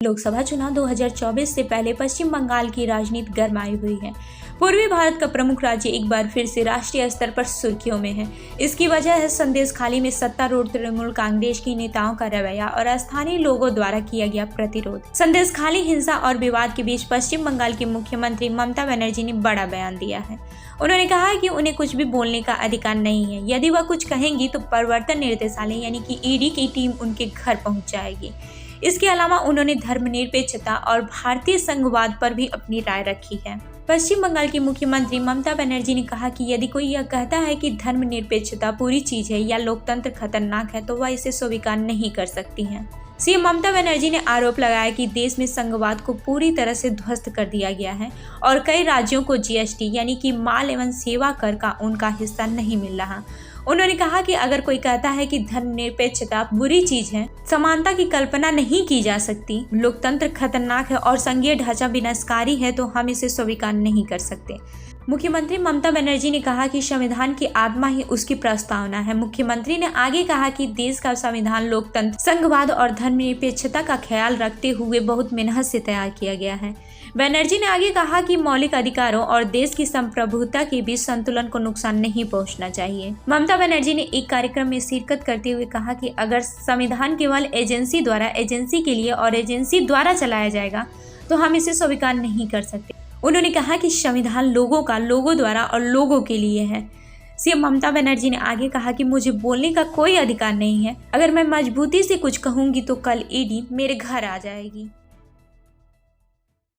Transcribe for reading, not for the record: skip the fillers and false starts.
लोकसभा चुनाव 2024 से पहले पश्चिम बंगाल की राजनीति गरमाई हुई है। पूर्वी भारत का प्रमुख राज्य एक बार फिर से राष्ट्रीय स्तर पर सुर्खियों में है। इसकी वजह है संदेशखाली में सत्तारूढ़ तृणमूल कांग्रेस की नेताओं का रवैया और स्थानीय लोगों द्वारा किया गया प्रतिरोध। संदेशखाली हिंसा और विवाद के बीच पश्चिम बंगाल की मुख्यमंत्री ममता बनर्जी ने बड़ा बयान दिया है। उन्होंने कहा है कि उन्हें कुछ भी बोलने का अधिकार नहीं है। यदि वह कुछ कहेंगी तो प्रवर्तन निदेशालय यानी कि ईडी की टीम उनके घर पहुंच जाएगी। इसके अलावा उन्होंने धर्मनिरपेक्षता और भारतीय संघवाद पर भी अपनी राय रखी है। पश्चिम बंगाल की मुख्यमंत्री ममता बनर्जी ने कहा कि यदि कोई यह कहता है कि धर्मनिरपेक्षता पूरी चीज है या लोकतंत्र खतरनाक है तो वह इसे स्वीकार नहीं कर सकती हैं। सीएम ममता बनर्जी ने आरोप लगाया कि देश में संघवाद को पूरी तरह से ध्वस्त कर दिया गया है और कई राज्यों को जीएसटी यानी कि माल एवं सेवा कर का उनका हिस्सा नहीं मिल रहा। उन्होंने कहा कि अगर कोई कहता है कि धर्मनिरपेक्षता बुरी चीज है, समानता की कल्पना नहीं की जा सकती, लोकतंत्र खतरनाक है और संघीय ढांचा विनाशकारी है तो हम इसे स्वीकार नहीं कर सकते। मुख्यमंत्री ममता बनर्जी ने कहा कि संविधान की आत्मा ही उसकी प्रस्तावना है। मुख्यमंत्री ने आगे कहा कि देश का संविधान लोकतंत्र, संघवाद और धर्मनिरपेक्षता का ख्याल रखते हुए बहुत मेहनत से तैयार किया गया है। बनर्जी ने आगे कहा कि मौलिक अधिकारों और देश की संप्रभुता के बीच संतुलन को नुकसान नहीं पहुंचना चाहिए। ममता बनर्जी ने एक कार्यक्रम में शिरकत करते हुए कहा कि अगर संविधान केवल एजेंसी द्वारा एजेंसी के लिए और एजेंसी द्वारा चलाया जाएगा तो हम इसे स्वीकार नहीं कर सकते। उन्होंने कहा कि संविधान लोगों का, लोगों द्वारा और लोगों के लिए है। सीएम ममता बनर्जी ने आगे कहा कि मुझे बोलने का कोई अधिकार नहीं है। अगर मैं मजबूती से कुछ कहूंगी तो कल ईडी मेरे घर आ जाएगी।